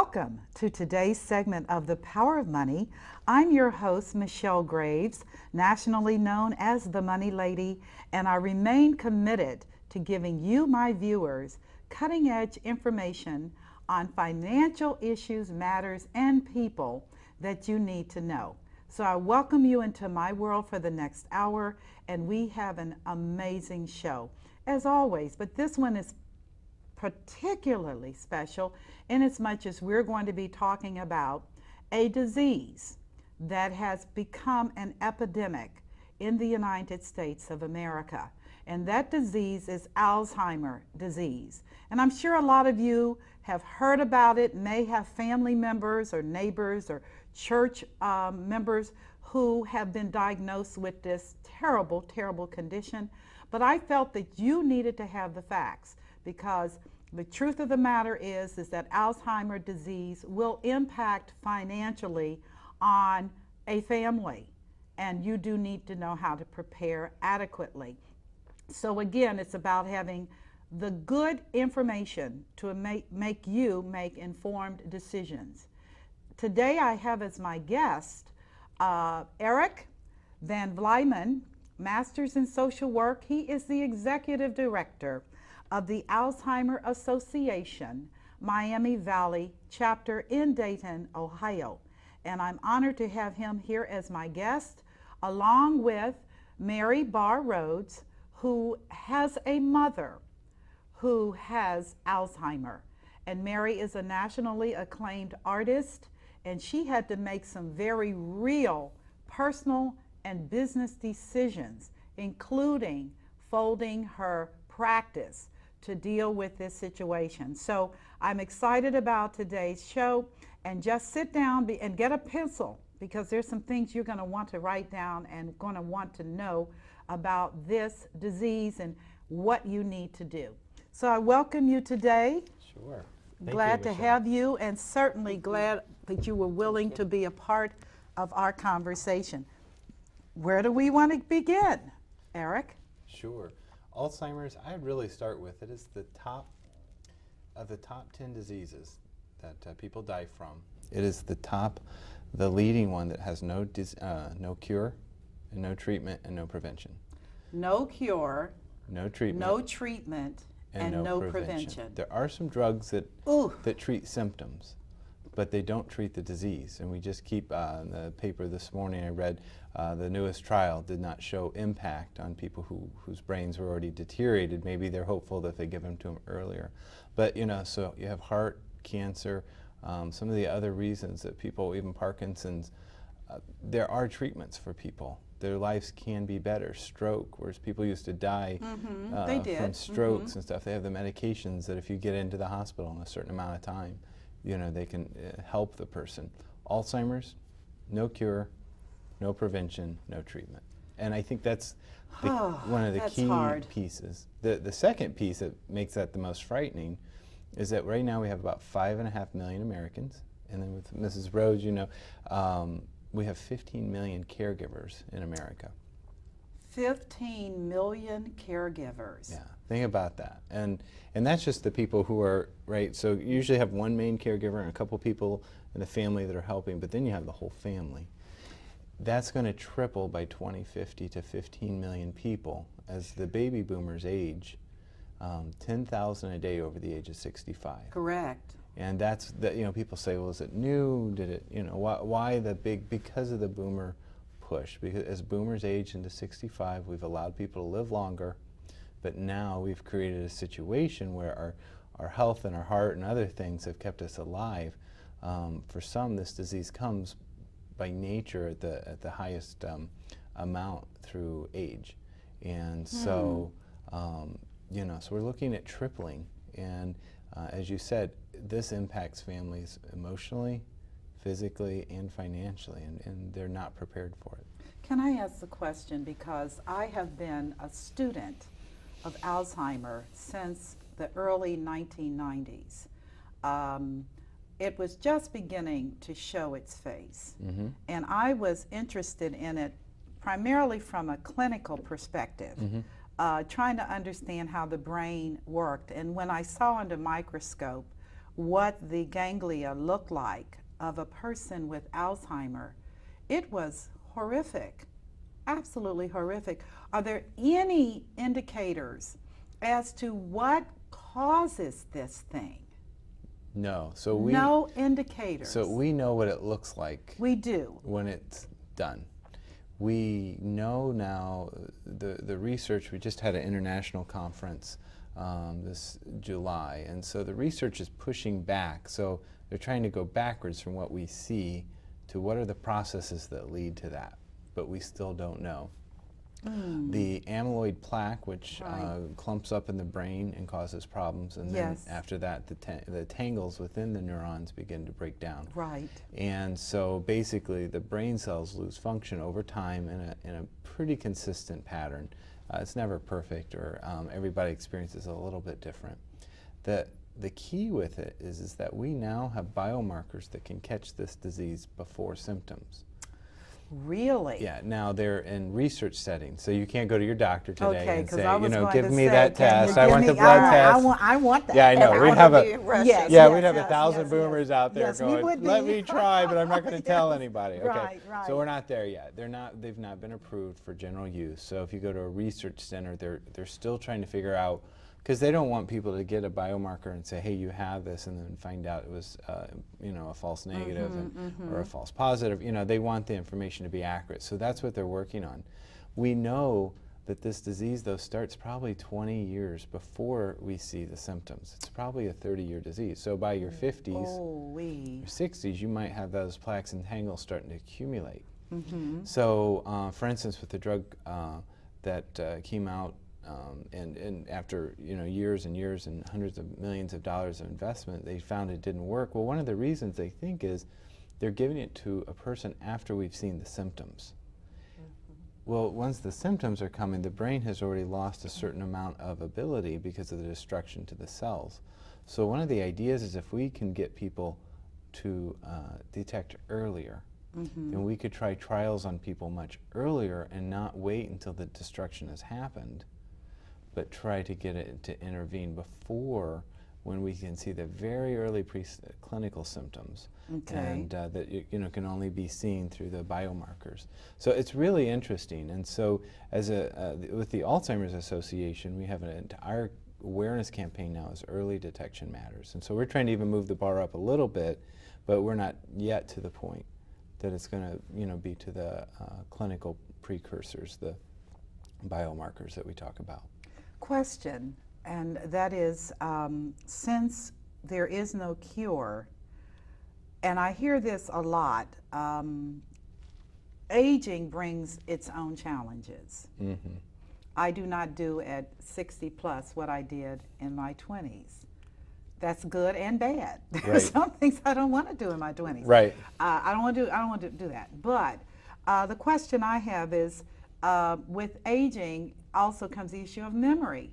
Welcome to today's segment of The Power of Money. I'm your host, Michelle Graves, nationally known as the Money Lady, and I remain committed to giving you, my viewers, cutting-edge information on financial issues, matters, and people that you need to know. So I welcome you into my world for the next hour, and we have an amazing show, as always, but this one is particularly special in as much as we're going to be talking about a disease that has become an epidemic in the United States of America. And that disease is Alzheimer disease. And I'm sure a lot of you have heard about it, may have family members or neighbors or church members who have been diagnosed with this terrible, terrible condition. But I felt that you needed to have the facts, because the truth of the matter is that Alzheimer disease will impact financially on a family, and you do need to know how to prepare adequately. So again, it's about having the good information to make you make informed decisions. Today I have as my guest Eric VanVlymen, Masters in Social Work. He is the Executive Director of the Alzheimer Association, Miami Valley chapter in Dayton, Ohio. And I'm honored to have him here as my guest, along with Mary Barr Rhodes, who has a mother who has Alzheimer. And Mary is a nationally acclaimed artist, and she had to make some very real personal and business decisions, including folding her practice to deal with this situation. So I'm excited about today's show, and just sit down and get a pencil, because there's some things you're going to want to write down and going to want to know about this disease and what you need to do. So I welcome you today. Sure. Glad to have you, and certainly glad that you were willing to be a part of our conversation. Where do we want to begin, Eric? Sure. Alzheimer's, I'd really start with it is the top of the top 10 diseases that people die from. It is the leading one that has no cure, and no treatment, and no prevention. No cure, no treatment, and no prevention. There are some drugs that treat symptoms, but they don't treat the disease. And we just keep, in the paper this morning I read, the newest trial did not show impact on people whose brains were already deteriorated. Maybe they're hopeful that they give them to them earlier. But so you have heart cancer, some of the other reasons that people, even Parkinson's, there are treatments for people. Their lives can be better. Stroke, whereas people used to die from strokes and stuff, they have the medications that if you get into the hospital in a certain amount of time, they can help the person. Alzheimer's, no cure, no prevention, no treatment. And I think that's one of the key pieces. The second piece that makes that the most frightening is that right now we have about 5.5 million Americans, and then with Mrs. Rhodes, we have 15 million caregivers in America. 15 million caregivers. Yeah, think about that. And that's just the people who are, right, so you usually have one main caregiver and a couple people in the family that are helping, but then you have the whole family. That's going to triple by 2050 to 15 million people as the baby boomers age, 10,000 a day over the age of 65. Correct. And that's, people say, well, is it new? Did it, why the big, because of the boomer push. Because as boomers age into 65, we've allowed people to live longer, but now we've created a situation where our health and our heart and other things have kept us alive. For some, this disease comes by nature at the highest amount through age. And so, so we're looking at tripling. And as you said, this impacts families emotionally, physically, and financially, and they're not prepared for it. Can I ask the question, because I have been a student of Alzheimer since the early 1990s. It was just beginning to show its face, and I was interested in it primarily from a clinical perspective, trying to understand how the brain worked. And when I saw under microscope what the ganglia looked like of a person with Alzheimer, it was horrific, absolutely horrific. Are there any indicators as to what causes this thing? No. No indicators. So we know what it looks like. We do. When it's done. We know now, the research, we just had an international conference this July, and so the research is pushing back. So they're trying to go backwards from what we see to what are the processes that lead to that, but we still don't know. The amyloid plaque, which clumps up in the brain and causes problems, and then after that the tangles within the neurons begin to break down. Right. And so basically the brain cells lose function over time in a pretty consistent pattern. It's never perfect, or everybody experiences a little bit different. The key with it is that we now have biomarkers that can catch this disease before symptoms. Really? Yeah, now they're in research settings, so you can't go to your doctor today and say, give me say, that test, I want the blood test. I want that. Yeah, I know, we'd have we'd have 1,000 boomers out there going, let me try, but I'm not going to tell anybody. Okay, right. So we're not there yet. They've not been approved for general use. So if you go to a research center, they're still trying to figure out, because they don't want people to get a biomarker and say, hey, you have this, and then find out it was a false negative or a false positive. They want the information to be accurate. So that's what they're working on. We know that this disease, though, starts probably 20 years before we see the symptoms. It's probably a 30-year disease. So by your 50s, your 60s, you might have those plaques and tangles starting to accumulate. So, for instance, with the drug that came out, and after years and years and hundreds of millions of dollars of investment, they found it didn't work. Well, one of the reasons they think is they're giving it to a person after we've seen the symptoms. Well, once the symptoms are coming, the brain has already lost a certain amount of ability because of the destruction to the cells. So one of the ideas is if we can get people to detect earlier, then we could try trials on people much earlier and not wait until the destruction has happened, but try to get it to intervene before, when we can see the very early clinical symptoms, and that can only be seen through the biomarkers. So it's really interesting. And so, as with the Alzheimer's Association, we have an entire awareness campaign now as early detection matters. And so we're trying to even move the bar up a little bit, but we're not yet to the point that it's going to be to the clinical precursors, the biomarkers that we talk about. Question, and that is, since there is no cure, and I hear this a lot, aging brings its own challenges. I do not do at 60 plus what I did in my 20s. That's good and bad. There's some things I don't want to do in my 20s. Right. I don't want to do that. But the question I have is, with aging also comes the issue of memory.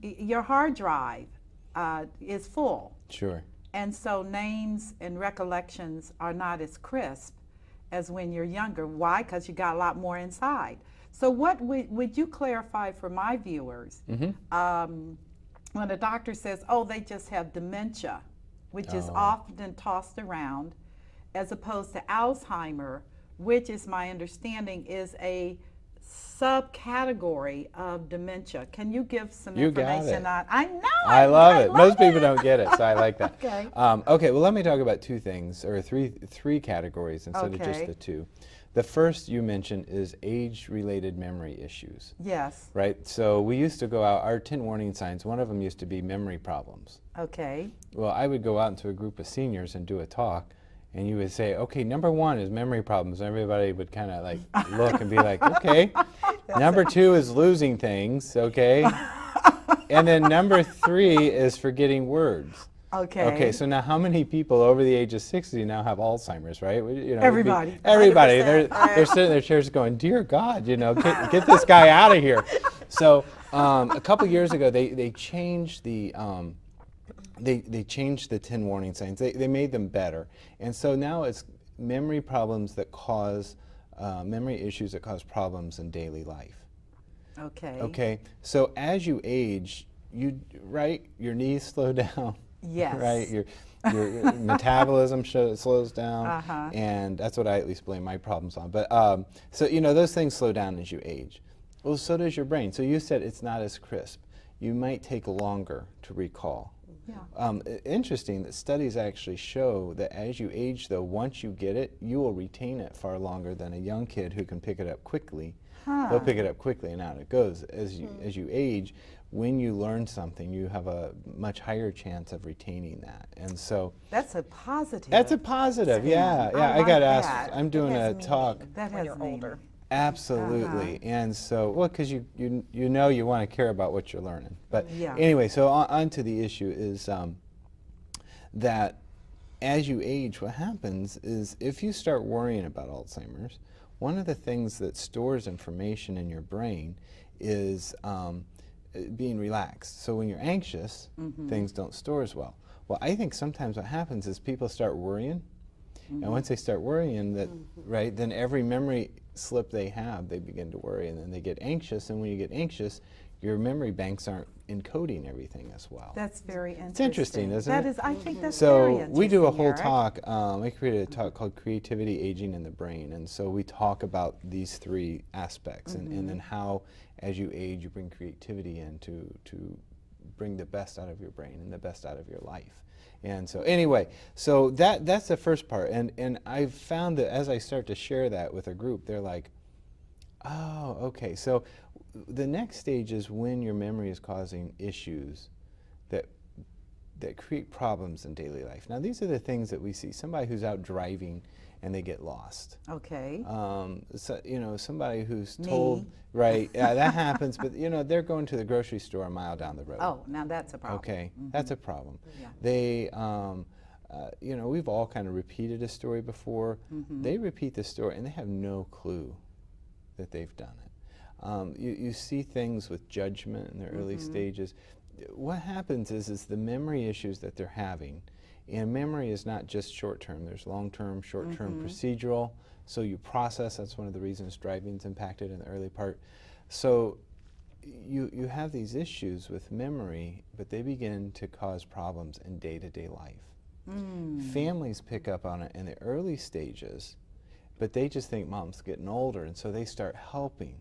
Your hard drive is full. Sure. And so names and recollections are not as crisp as when you're younger. Why? Because you got a lot more inside. So what would you clarify for my viewers when a doctor says, oh, they just have dementia, which is often tossed around, as opposed to Alzheimer, which is my understanding is a subcategory of dementia. Can you give some information on? I know. I love it. Most people don't get it, so I like that. Okay. Okay. Well, let me talk about two things, or three categories instead of just the two. The first you mentioned is age-related memory issues. Yes. Right. So we used to go out. Our 10 warning signs. One of them used to be memory problems. Okay. Well, I would go out into a group of seniors and do a talk. And you would say, okay, number one is memory problems. And everybody would kind of like look and be like, okay. Number two is losing things, okay. And then number three is forgetting words. Okay. Okay, so now how many people over the age of 60 now have Alzheimer's, right? Everybody. Everybody. They're sitting in their chairs going, dear God, get this guy out of here. So a couple years ago, they changed the They changed the 10 warning signs. They made them better. And so now it's memory problems that cause, memory issues that cause problems in daily life. Okay. Okay, so as you age, your knees slow down, Yes. Right? Your metabolism slows down, Uh-huh. and that's what I at least blame my problems on. But so those things slow down as you age. Well, so does your brain. So you said it's not as crisp. You might take longer to recall. Yeah. Interesting that studies actually show that as you age, though, once you get it, you will retain it far longer than a young kid who can pick it up quickly. They'll pick it up quickly and out it goes. As you age, when you learn something, you have a much higher chance of retaining that. And so that's a positive. That's a positive. Yeah. I like got that. asked. I'm doing a talk. That when has you're meaning. older. Absolutely. And so, well, because you want to care about what you're learning. But Yeah. anyway, so on to the issue is that as you age, what happens is if you start worrying about Alzheimer's, one of the things that stores information in your brain is being relaxed. So when you're anxious, things don't store as well. Well, I think sometimes what happens is people start worrying, and once they start worrying, right, then every memory slip they have, they begin to worry, and then they get anxious, and when you get anxious, your memory banks aren't encoding everything as well. That's very interesting. It's interesting, isn't it? That is, I think that's very interesting. So we do a whole Eric. talk, we created a talk called Creativity, Aging, and the Brain, and so we talk about these three aspects, and then how, as you age, you bring creativity in to bring the best out of your brain and the best out of your life. And so anyway, so that's the first part, and I've found that as I start to share that with a group, they're like, oh, okay. So the next stage is when your memory is causing issues that create problems in daily life. Now these are the things that we see. Somebody who's out driving and they get lost. Okay. So, somebody who's told, right, yeah, that happens, but they're going to the grocery store a mile down the road. Oh, now that's a problem. Okay, that's a problem. Yeah. They, we've all kind of repeated a story before. They repeat the story and they have no clue that they've done it. You see things with judgment in the early stages. What happens is the memory issues that they're having, and memory is not just short-term. There's long-term, short-term procedural. So you process. That's one of the reasons driving's impacted in the early part. So you have these issues with memory, but they begin to cause problems in day-to-day life. Families pick up on it in the early stages, but they just think mom's getting older, and so they start helping.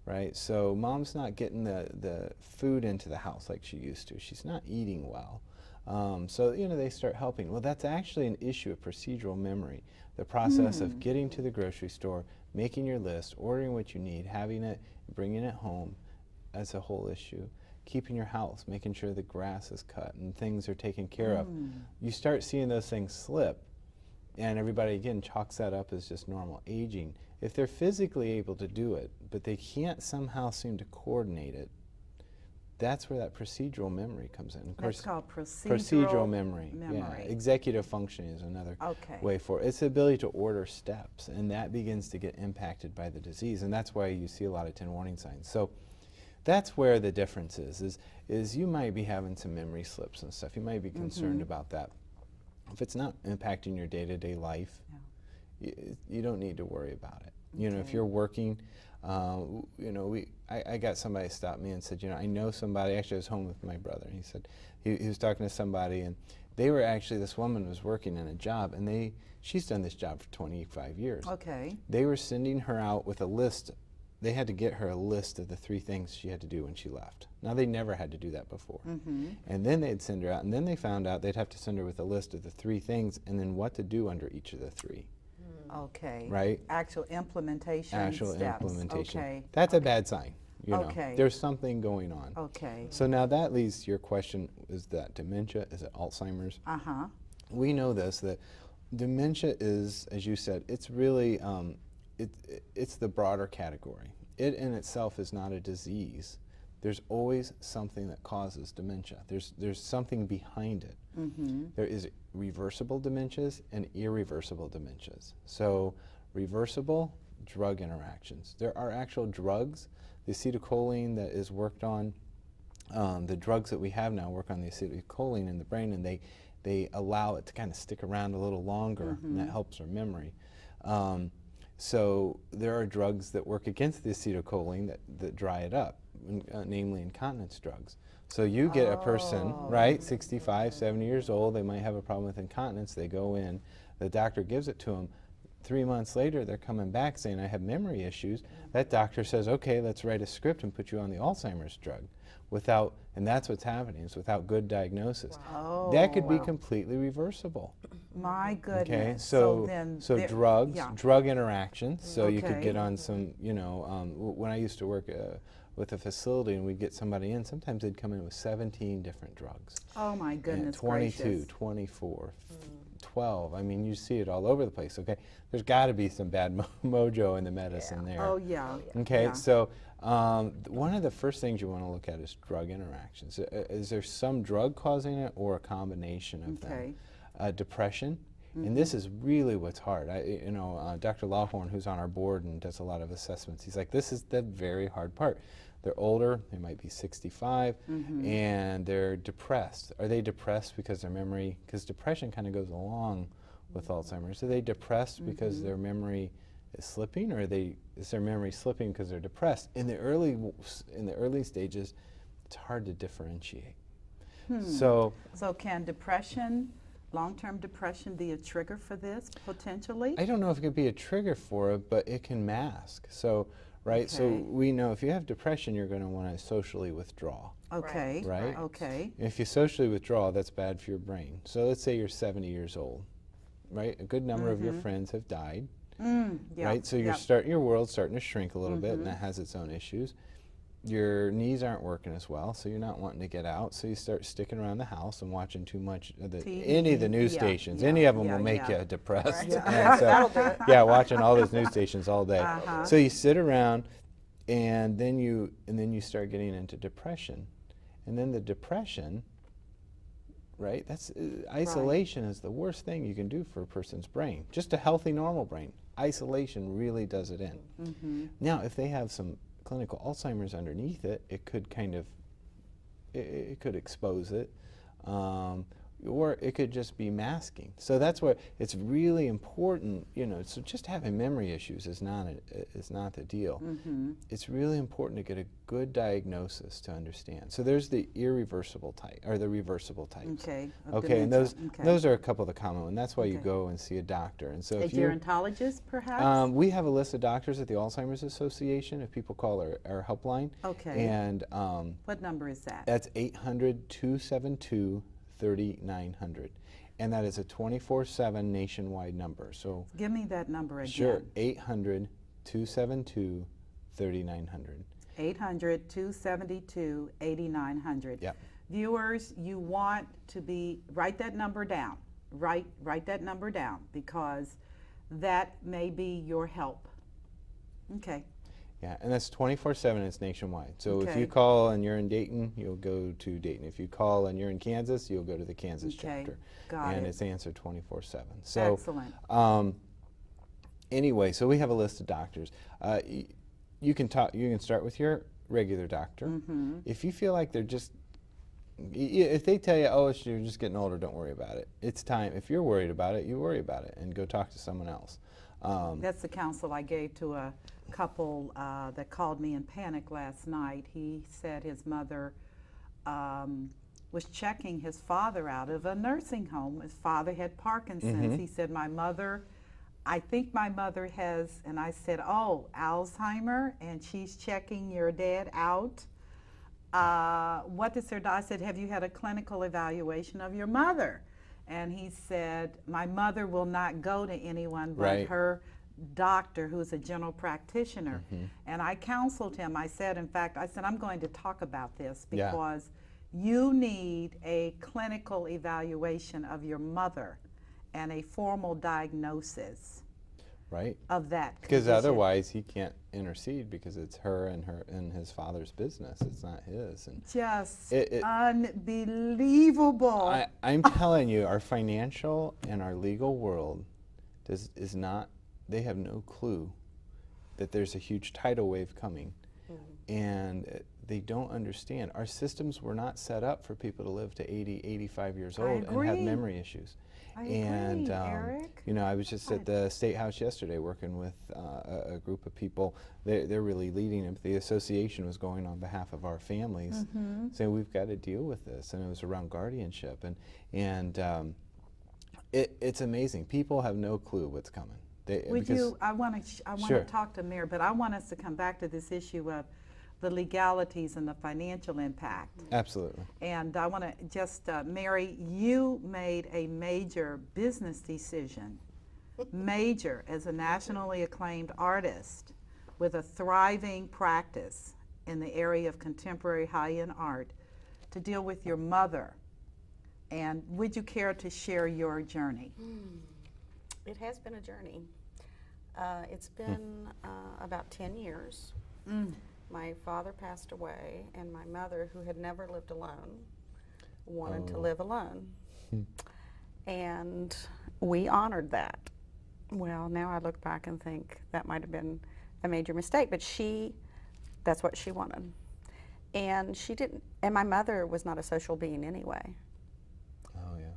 Right, so mom's not getting the food into the house like she used to. She's not eating well. So they start helping. Well, that's actually an issue of procedural memory. The process of getting to the grocery store, making your list, ordering what you need, having it, bringing it home. That's a whole issue. Keeping your house, making sure the grass is cut and things are taken care of. You start seeing those things slip, and everybody again chalks that up as just normal aging. If they're physically able to do it, but they can't somehow seem to coordinate it, that's where that procedural memory comes in. Of course, that's called procedural memory. Yeah, executive functioning is another way for it. It's the ability to order steps, and that begins to get impacted by the disease, and that's why you see a lot of 10 warning signs. So that's where the difference is you might be having some memory slips and stuff. You might be concerned about that. If it's not impacting your day-to-day life, you don't need to worry about it. If you're working, I got somebody stop me and said, I know somebody. Actually, I was home with my brother, and he said he was talking to somebody, and they were actually, this woman was working in a job, and she's done this job for 25 years. Okay. They were sending her out with a list. They had to get her a list of the 3 things she had to do when she left. Now, they never had to do that before. And then they'd send her out, and then they found out they'd have to send her with a list of the 3 things and then what to do under each of the 3. Okay. Right? Actual implementation Actual steps. implementation. Okay. That's a bad sign. Okay. There's something going on. Okay. So now that leads to your question, is that dementia? Is it Alzheimer's? We know this, that dementia is, as you said, it's really, it's the broader category. It in itself is not a disease. There's always something that causes dementia. There's something behind it. There is reversible dementias and irreversible dementias. So reversible, drug interactions. There are actual drugs, the acetylcholine that is worked on, the drugs that we have now work on the acetylcholine in the brain, and they allow it to kind of stick around a little longer, and that helps our memory. So there are drugs that work against the acetylcholine that dry it up, namely incontinence drugs. So you get a person, right, 65, 70 years old, they might have a problem with incontinence, they go in, the doctor gives it to them. 3 months later, they're coming back saying, I have memory issues. That doctor says, okay, let's write a script and put you on the Alzheimer's drug. And that's what's happening, is without good diagnosis. Wow. That could be completely reversible. My goodness. Okay, so drugs, yeah. drug interactions, so you could Okay. get on some, when I used to work with a facility and we'd get somebody in, sometimes they'd come in with 17 different drugs. Oh my goodness 22, gracious. 24, 12. I mean, you see it all over the place, okay? There's got to be some bad mojo in the medicine there. Oh yeah. Okay, Yeah. so one of the first things you want to look at is drug interactions. Is there some drug causing it or a combination of Okay. them? Depression, and this is really what's hard. Dr. Lawhorn, who's on our board and does a lot of assessments, he's like, this is the very hard part. They're older, they might be 65, and they're depressed. Are they depressed because their memory, because depression kind of goes along with Alzheimer's. Are they depressed because their memory is slipping, or is their memory slipping because they're depressed? In the early stages, it's hard to differentiate. So can depression, long-term depression, be a trigger for this potentially? I don't know if it could be a trigger for it, but it can mask. So, right, so Okay. we know if you have depression, you're going to want to socially withdraw. Okay. Right. Okay. If you socially withdraw, that's bad for your brain. So let's say you're 70 years old, right? A good number of your friends have died, Yeah. right? So your world's starting to shrink a little bit, and that has its own issues. Your knees aren't working as well, so you're not wanting to get out. So you start sticking around the house and watching too much of any of the news stations. Any of them will make you depressed. Right. And so, That'll do it. yeah, watching all those news stations all day. Uh-huh. So you sit around, and then you start getting into depression, and then the depression, right? That's isolation is the worst thing you can do for a person's brain. Just a healthy, normal brain. Isolation really does it in. Now, if they have some clinical Alzheimer's underneath it, it could kind of, it could expose it. Or it could just be masking. So that's where it's really important, so just having memory issues is not the deal. It's really important to get a good diagnosis to understand. So there's the irreversible type, or the reversible types. Okay. Okay, and dementia. those are a couple of the common ones. That's why you Okay. go and see a doctor. And so A if you're, gerontologist, perhaps? we have a list of doctors at the Alzheimer's Association if people call our helpline. Okay. And What number is that? that's 800-272-3900. And that is a 24/7 nationwide number. So Give me that number again. sure, 800-272-3900. 800-272-8900. Yep. Viewers, you want to write that number down. Write that number down, because that may be your help. Okay. Yeah, and that's 24/7, it's nationwide. So if Okay. you call and you're in Dayton, you'll go to Dayton. If you call and you're in Kansas, you'll go to the Kansas Okay. chapter. Got and it. it's answered 24/7. So Excellent. anyway, so we have a list of doctors. You can start with your regular doctor. If you feel like they're just, if they tell you, oh, you're just getting older, don't worry about it. It's time. If you're worried about it, you worry about it and go talk to someone else. That's the counsel I gave to a couple that called me in panic last night. He said his mother was checking his father out of a nursing home. His father had Parkinson's. He said, I think my mother has, and I said, oh, Alzheimer, and she's checking your dad out. What does her doctor? I said, have you had a clinical evaluation of your mother? And he said, my mother will not go to anyone but her doctor, who's a general practitioner. And I counseled him. I said, I'm going to talk about this because you need a clinical evaluation of your mother and a formal diagnosis of that Because condition. otherwise he can't intercede, because it's her and his father's business. It's not his. And just unbelievable. I'm telling you, our financial and our legal world is not, they have no clue that there's a huge tidal wave coming. And they don't understand. Our systems were not set up for people to live to 80, 85 years I old and have agree. memory issues. I And, agree, Eric. you know, I was just at the State House yesterday working with a group of people. They're really leading it. The association was going on behalf of our families, saying we've got to deal with this. And it was around guardianship. And it's amazing. People have no clue what's coming. I want to talk to Mary, but I want us to come back to this issue of the legalities and the financial impact. Absolutely. And I want to just, Mary, you made a major business decision, major, as a nationally acclaimed artist with a thriving practice in the area of contemporary high-end art, to deal with your mother. And would you care to share your journey? It has been a journey. It's been about 10 years. My father passed away, and my mother, who had never lived alone, wanted to live alone. And we honored that. Well, now I look back and think that might have been a major mistake, but that's what she wanted. And she didn't, and my mother was not a social being anyway. Oh, yeah.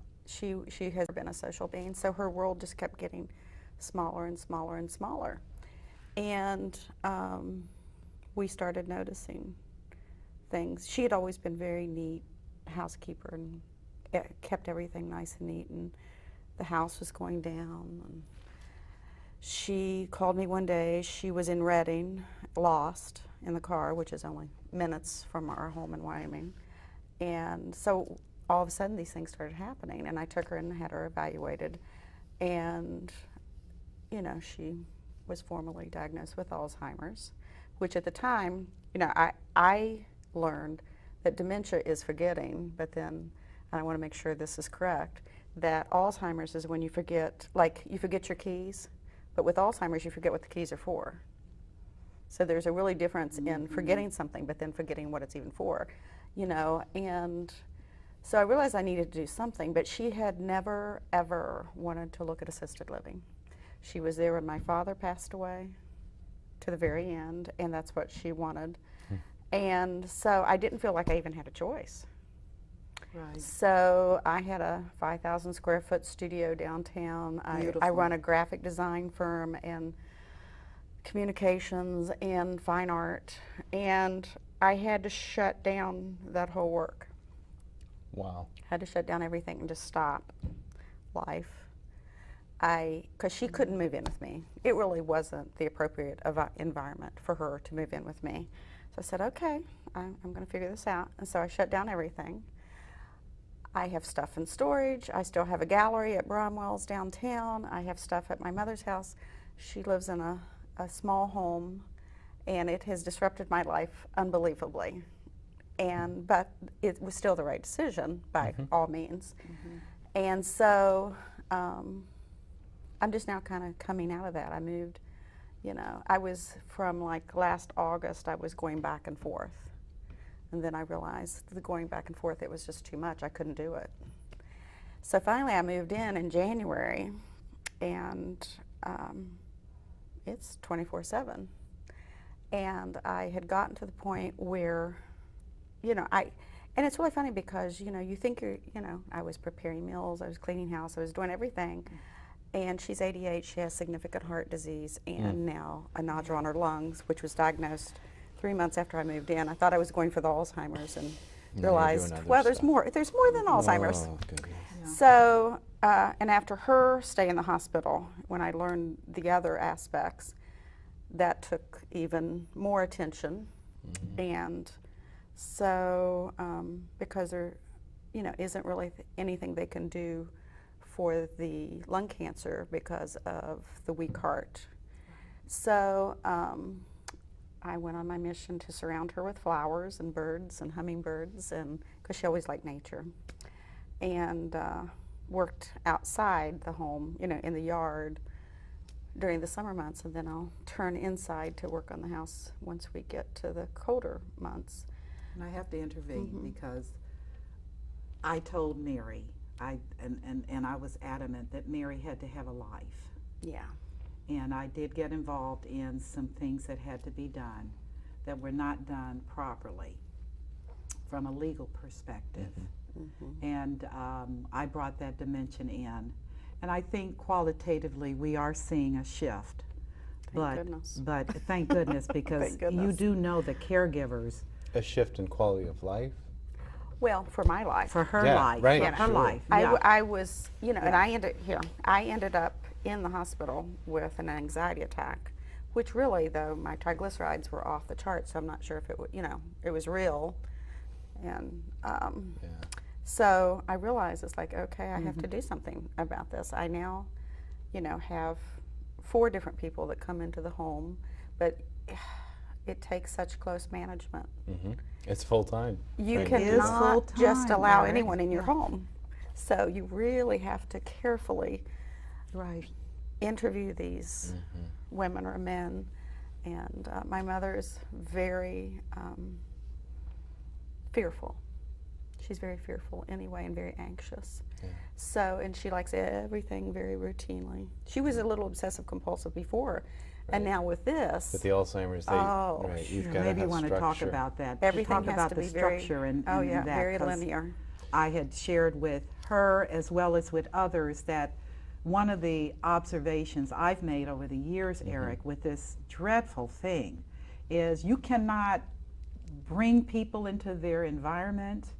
She has been a social being, so her world just kept getting smaller and smaller and smaller. And we started noticing things. She had always been very neat housekeeper and kept everything nice and neat, and the house was going down. And she called me one day. She was in Reading, lost in the car, which is only minutes from our home in Wyoming. And so all of a sudden these things started happening, and I took her and had her evaluated. And you know, she was formally diagnosed with Alzheimer's, which at the time, you know, I learned that dementia is forgetting, but then, and I want to make sure this is correct, that Alzheimer's is when you forget, like you forget your keys, but with Alzheimer's you forget what the keys are for. So there's a really difference in forgetting something, but then forgetting what it's even for, you know. And so I realized I needed to do something, but she had never, ever wanted to look at assisted living. She was there when my father passed away to the very end, and that's what she wanted. And so I didn't feel like I even had a choice. Right. So I had a 5,000 square foot studio downtown. I run a graphic design firm and communications and fine art, and I had to shut down that whole work. Wow. Had to shut down everything and just stop life. Because she couldn't move in with me. It really wasn't the appropriate environment for her to move in with me. So I said, okay, I'm going to figure this out. And so I shut down everything. I have stuff in storage. I still have a gallery at Bromwell's downtown. I have stuff at my mother's house. She lives in a small home, and it has disrupted my life unbelievably. But it was still the right decision by all means. And so I'm just now kind of coming out of that. I moved, you know, I was from like last August, I was going back and forth. And then I realized the going back and forth, it was just too much. I couldn't do it. So finally I moved in January, and it's 24/7. And I had gotten to the point where, you know, and it's really funny because, you know, you think I was preparing meals, I was cleaning house, I was doing everything. And she's 88, she has significant heart disease, and now a nodule on her lungs, which was diagnosed 3 months after I moved in. I thought I was going for the Alzheimer's, and realized, well, there's more than Alzheimer's. Oh, goodness. Yeah. So, and after her stay in the hospital, when I learned the other aspects, that took even more attention. And so, because there, you know, isn't really anything they can do for the lung cancer because of the weak heart. So I went on my mission to surround her with flowers and birds and hummingbirds, and because she always liked nature, and worked outside the home, you know, in the yard during the summer months, and then I'll turn inside to work on the house once we get to the colder months. And I have to intervene because I told Mary, and I was adamant that Mary had to have a life. Yeah. And I did get involved in some things that had to be done. that were not done properly from a legal perspective. And I brought that dimension in. And I think qualitatively we are seeing a shift. Thank goodness. But thank goodness, because Thank goodness. you do know the caregivers. A shift in quality of life? Well, for my life. For her Yeah, life. right, For her sure. life. Yeah. I was, you know, and I ended up in the hospital with an anxiety attack, which really, though, my triglycerides were off the charts, so I'm not sure if it was, you know, it was real. And so I realized it's like, okay, I have to do something about this. I now, you know, have 4 different people that come into the home, but it takes such close management. It's full time. You right? cannot just full-time, allow right? anyone in your home. So you really have to carefully Right. interview these women or men. And my mother is very fearful. She's very fearful anyway and very anxious. Yeah. So, and she likes everything very routinely. She was a little obsessive compulsive before, and now with this, With the Alzheimer's, you've got to Maybe you have want to structure. talk about that. everything talk has about to the be structure very, and that, very 'cause linear. I had shared with her as well as with others that one of the observations I've made over the years, Eric, with this dreadful thing is you cannot bring people into their environment,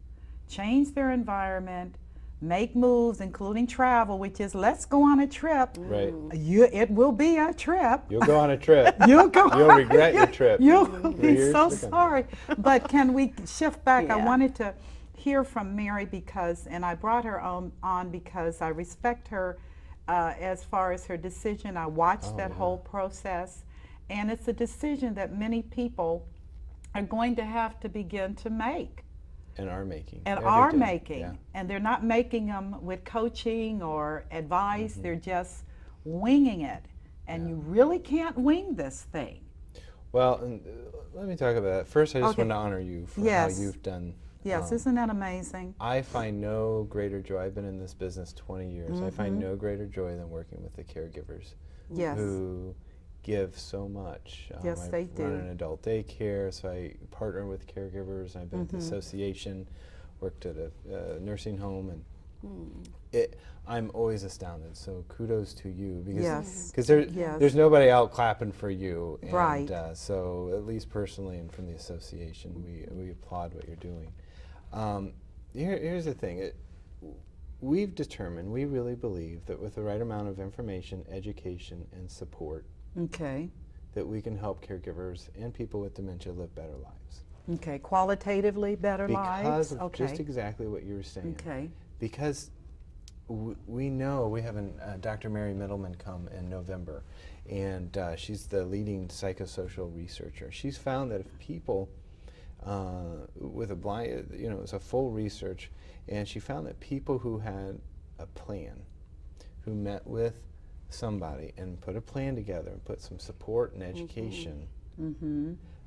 change their environment, make moves, including travel, which is let's go on a trip. Right. It will be a trip. You'll go on a trip. You'll go. You'll regret your trip. You'll be years so to come. sorry. But can we shift back? I Yeah. wanted to hear from Mary because, and I brought her on because I respect her as far as her decision. I watched that whole process, and it's a decision that many people are going to have to begin to make. And are making. And every are day. making. Yeah. And they're not making them with coaching or advice, they're just winging it. And you really can't wing this thing. Well, and, let me talk about that. First, I just Okay. want to honor you for Yes. how you've done. Yes, isn't that amazing? I find no greater joy. I've been in this business 20 years. I find no greater joy than working with the caregivers Yes. who give so much. Yes, I've they run do. an adult daycare, so I partner with caregivers. I've been at the association, worked at a nursing home, and I'm always astounded. So kudos to you because Yes. there's nobody out clapping for you. And, Right. So at least personally and from the association, we applaud what you're doing. Here's the thing. We've determined, we really believe that with the right amount of information, education, and support, Okay. that we can help caregivers and people with dementia live better lives. Okay. Qualitatively better Because lives? of Okay. just exactly what you were saying. Okay. Because we know, we have Dr. Mary Middleman come in November, and she's the leading psychosocial researcher. She's found that if people with a blind, it's a full research, and she found that people who had a plan, who met with somebody and put a plan together and put some support and education,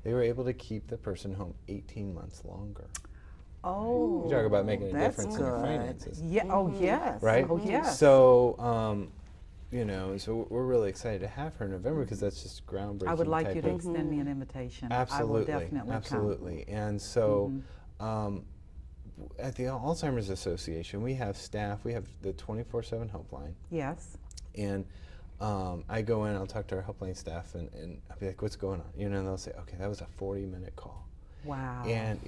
they were able to keep the person home 18 months longer. Oh, You talk about making a that's difference good. in your finances. Yeah. Oh, yes. Right? Oh, yes. So, so we're really excited to have her in November because that's just groundbreaking. I would like type you to of- extend me an invitation. Absolutely, I will definitely absolutely. And so, at the Alzheimer's Association, we have staff. We have the 24/7 helpline, come. Yes. and I go in. I'll talk to our helpline staff, and I'll be like, "What's going on?" And they'll say, "Okay, that was a 40-minute call." Wow. And,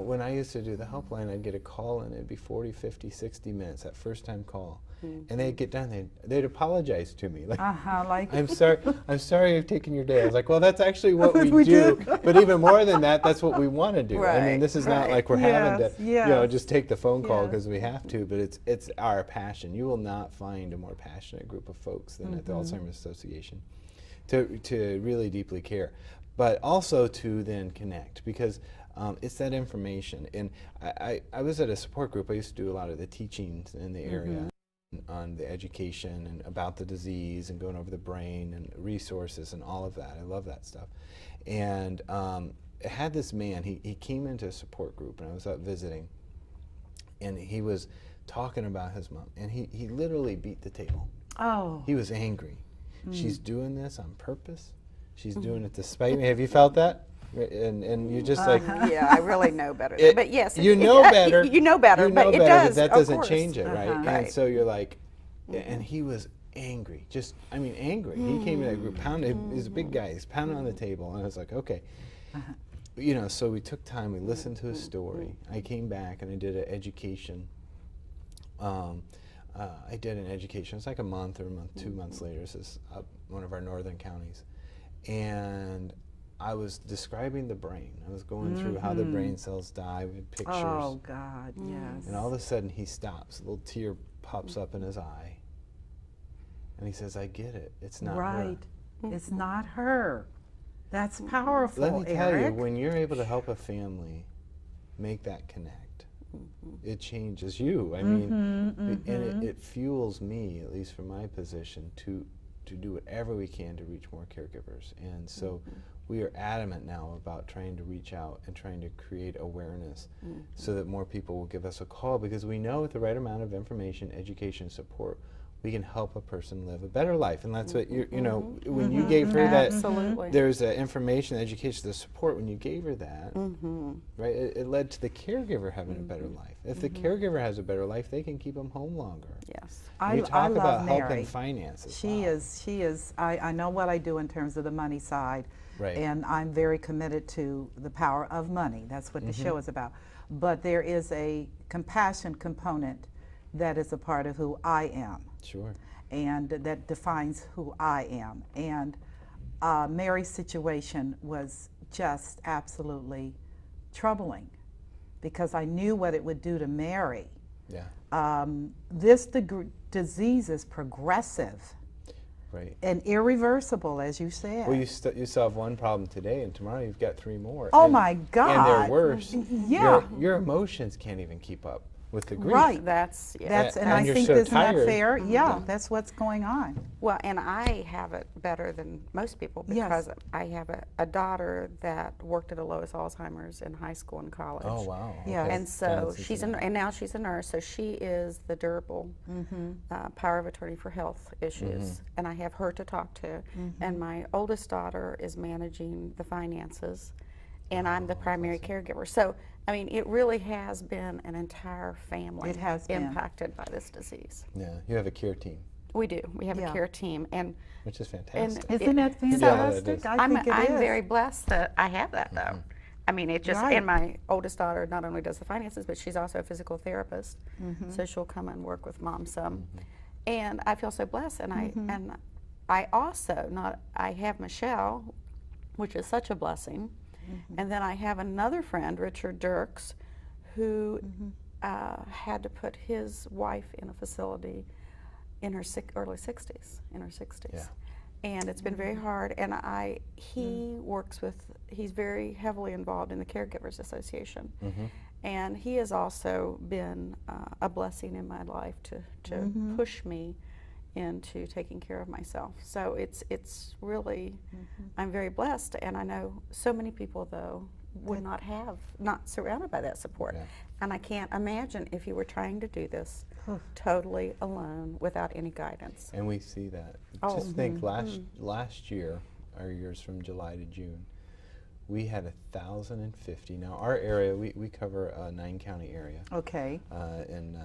when I used to do the helpline, I'd get a call and it'd be 40, 50, 60 minutes, that first time call. And they'd get done, they'd apologize to me. Like, Like I'm sorry I've taken your day. I was like, well, that's actually what we do. But even more than that, that's what we want to do. I mean, Right, this is not right. like we're having Yes, to, yes. just take the phone call Yes. because we have to, but it's our passion. You will not find a more passionate group of folks than at the Alzheimer's Association to really deeply care. But also to then connect, because it's that information. And I was at a support group. I used to do a lot of the teachings in the area on the education and about the disease and going over the brain and resources and all of that. I love that stuff. And I had this man, he came into a support group, and I was out visiting, and he was talking about his mom, and he literally beat the table. Oh. He was angry. She's doing this on purpose. She's doing it to spite me. Have you felt that? And you just like, Yeah, I really know better. But yes, you know better. You know better, but it does. That of doesn't course. change it, right? And Right. so you're like, and he was angry, angry. He came in that group, pounded. He's a big guy. He's pounding on the table, and I was like, okay. You know, so we took time. We listened to his story. I came back and I did an education. I did an education. It's like a month or 2 months later. This is up one of our northern counties, and I was describing the brain. I was going through how the brain cells die with pictures. Oh God, yes. And all of a sudden he stops. A little tear pops up in his eye, and he says, "I get it. It's not right. her." It's not her. That's powerful, Let me tell you, Eric. when you're able to help a family make that connect, it changes you. I mean, and it fuels me, at least from my position, to do whatever we can to reach more caregivers. And so we are adamant now about trying to reach out and trying to create awareness so that more people will give us a call, because we know with the right amount of information, education, support, we can help a person live a better life. And that's what you know, when you gave her that, Absolutely. there's information, education, the support. When you gave her that, right, it led to the caregiver having a better life. If the caregiver has a better life, they can keep them home longer. Yes. You talk love about Mary. helping finances. She is, I know what I do in terms of the money side, Right. and I'm very committed to the power of money. That's what the show is about. But there is a compassion component that is a part of who I am. Sure. And that defines who I am. And Mary's situation was just absolutely troubling, because I knew what it would do to Mary. Yeah. This disease is progressive Right. and irreversible, as you said. Well, you solve one problem today, and tomorrow you've got 3 more. Oh and, my God. And they're worse. Yeah. Your emotions can't even keep up with the grief. Right. That's That's, and And I you're think so isn't that tired. fair? Yeah, that's what's going on. Well, and I have it better than most people, because I have a daughter that worked at a Lois Alzheimer's in high school and college. Oh wow. Yeah. And so That's she's and now she's a nurse, so she is the durable power of attorney for health issues, and I have her to talk to. And my oldest daughter is managing the finances, and I'm the primary caregiver. So I mean, it really has been an entire family It has been. impacted by this disease. Yeah. You have a care team, We do. We have Yeah. a care team, and which is fantastic. Isn't that Yeah, fantastic? it is. I think it I'm is. very blessed that I have that, though. I mean, it just, Right. and my oldest daughter not only does the finances, but she's also a physical therapist, so she'll come and work with mom some. And I feel so blessed, and I also I have Michelle, which is such a blessing, and then I have another friend, Richard Dirks, who had to put his wife in a facility in her early 60s, Yeah. and it's been very hard. And he's very heavily involved in the Caregivers Association, and he has also been a blessing in my life to push me into taking care of myself. So it's really, I'm very blessed, and I know so many people, though, would not surrounded by that support. Yeah. And I can't imagine if you were trying to do this totally alone without any guidance. And we see that. Oh, Just think last year, our years from July to June, we had 1,050. Now our area, we cover a 9-county area Okay. in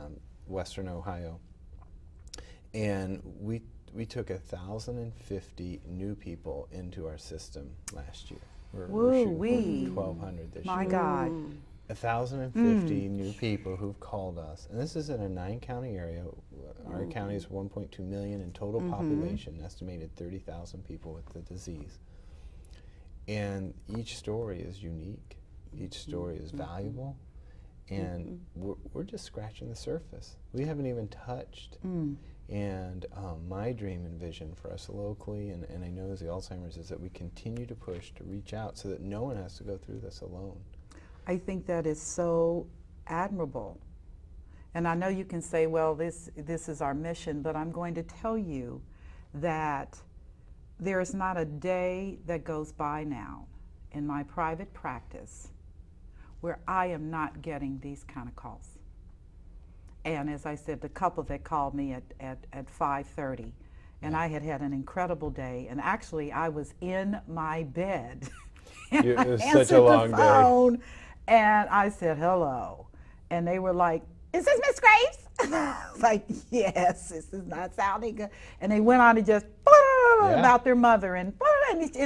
western Ohio. And we took 1,050 new people into our system last year. We're shooting Woo-wee. for 1,200 this My year. God. 1,050 new people who've called us, and this is in a 9-county area. Our county is 1.2 million in total population, estimated 30,000 people with the disease. And each story is unique. Each story is valuable, and we're just scratching the surface. We haven't even touched. And my dream and vision for us locally, and I know as the Alzheimer's, is that we continue to push to reach out so that no one has to go through this alone. I think that is so admirable. And I know you can say, well, this is our mission, but I'm going to tell you that there is not a day that goes by now in my private practice where I am not getting these kind of calls. And as I said, the couple that called me at 5:30, and I had an incredible day, and actually I was in my bed It was answered such a long the day. phone, and I said, hello. And they were like, is this Miss Graves? I was like, yes, this is not sounding good. And they went on to just about their mother, and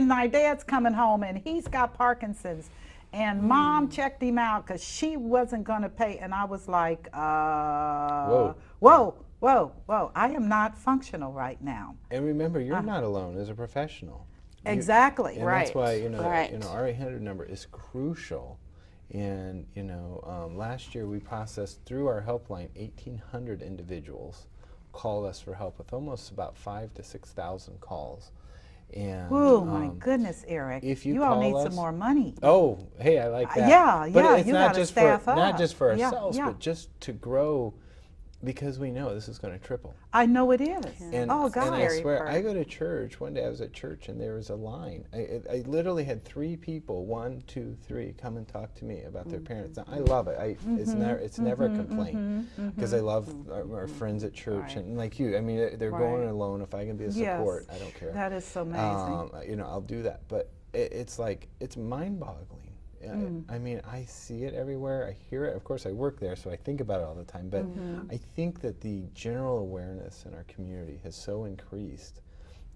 my dad's coming home, and he's got Parkinson's. And mom checked him out because she wasn't going to pay. And I was like, whoa, I am not functional right now. And remember, you're not alone as a professional. Exactly. And Right. that's why, Right. our 800 number is crucial. And, last year we processed through our helpline 1,800 individuals called us for help with almost about 5,000 to 6,000 calls. And Oh my goodness, Eric! if you all call need us, some more money. Oh, hey, I like that. Yeah, but yeah, it's you not gotta just staff for not up. just for Yeah, ourselves, yeah. but just to grow, because we know this is going to triple. I know it is. And, Oh God! and I Scary swear, part. I go to church. One day I was at church and there was a line. I literally had 3 people, 1, 2, 3, come and talk to me about their parents. Now, I love it. It's never a complaint because I love our friends at church, Right. and like you, I mean, they're going alone. If I can be a support, I don't care. That is so amazing. I'll do that. But it's like, it's mind-boggling. I mean, I see it everywhere. I hear it. Of course, I work there, so I think about it all the time. But I think that the general awareness in our community has so increased,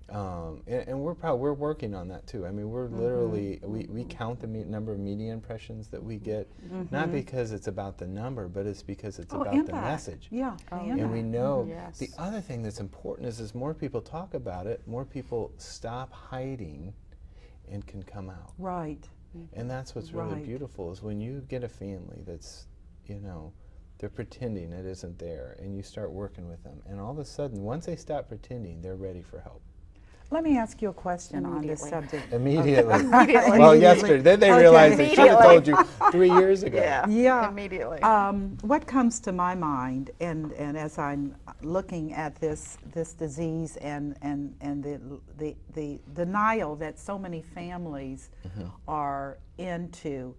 and we're working on that too. I mean, we're literally we count the number of media impressions that we get, not because it's about the number, but it's because it's about impact. the message. Yeah, the And we impact. know Yes. the other thing that's important is as more people talk about it, more people stop hiding and can come out. Right. And that's what's really Right. beautiful is when you get a family that's, they're pretending it isn't there, and you start working with them. And all of a sudden, once they stop pretending, they're ready for help. Let me ask you a question on this Immediately. subject. Immediately. Immediately. Well, yesterday. Then they Okay. realized they should have told you Immediately. 3 years ago. Yeah. Immediately. What comes to my mind, and as I'm looking at this disease and the denial that so many families are into,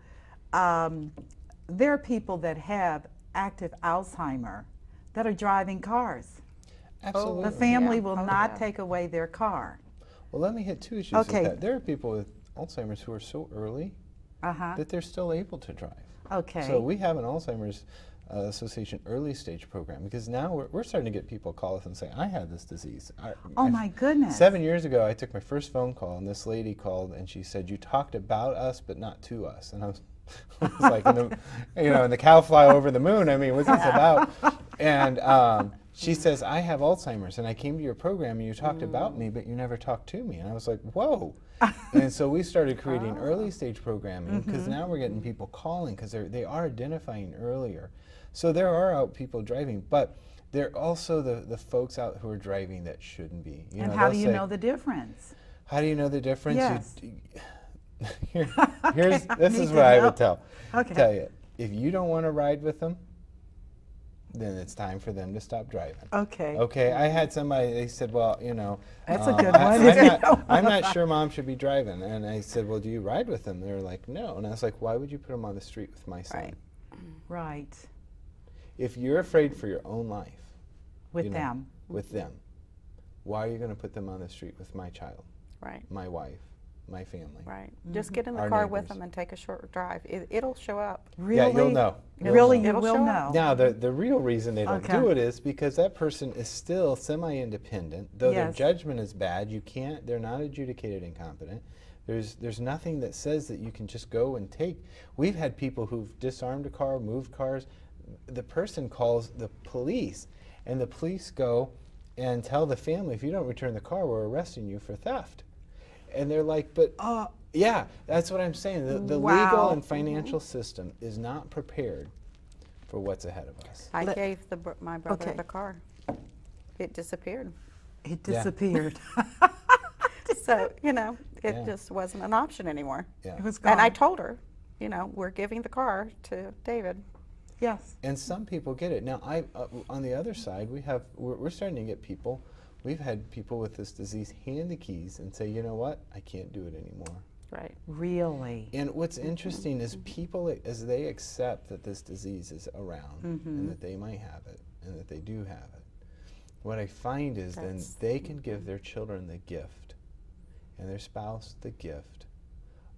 there are people that have active Alzheimer that are driving cars. Absolutely. The family Yeah. will Oh, not yeah. take away their car. Well, let me hit 2 issues Okay. with that. There are people with Alzheimer's who are so early that they're still able to drive. Okay. So we have an Alzheimer's Association early stage program, because now we're starting to get people call us and say, I have this disease. Oh my goodness. 7 years ago, I took my first phone call, and this lady called, and she said, you talked about us, but not to us. And I was, I was like, in the cow fly over the moon, I mean, what's this about? And she says, I have Alzheimer's, and I came to your program, and you talked about me, but you never talked to me. And I was like, whoa. And so we started creating early stage programming, because now we're getting people calling, because they are identifying earlier. So there are out people driving, but there are also the folks out who are driving that shouldn't be. And how do you know the difference? How do you know the difference? Yes. This is Need what to I know. would tell Okay. you. If you don't want to ride with them, then it's time for them to stop driving. Okay. Okay, I had somebody, they said, well, That's a good one. I'm not sure mom should be driving. And I said, well, do you ride with them? They were like, no. And I was like, why would you put them on the street with my son? Right. Right. If you're afraid for your own life, With them. with them, why are you going to put them on the street with my child, Right. my wife, my family? Right. Just get in the Our car with neighbors. them and take a short drive. It'll show up. Really? Yeah, you'll know. Really, you It'll will show know. up. Now, the real reason they don't Okay. do it is because that person is still semi-independent, though their Yes. judgment is bad. They're not adjudicated incompetent. There's nothing that says that you can just go and take. We've had people who've disarmed a car, moved cars. The person calls the police, and the police go and tell the family, if you don't return the car, we're arresting you for theft. And they're like, but yeah, that's what I'm saying. The Wow. legal and financial system is not prepared for what's ahead of us. I gave my brother Okay. the car. It disappeared. It disappeared. So, it Yeah. just wasn't an option anymore. Yeah. It was gone. And I told her, we're giving the car to David. Yes. And some people get it. Now, on the other side, we're starting to get people. We've had people with this disease hand the keys and say, you know what, I can't do it anymore. Right. Really. And what's interesting is people, as they accept that this disease is around and that they might have it and that they do have it, what I find is then they can give their children the gift and their spouse the gift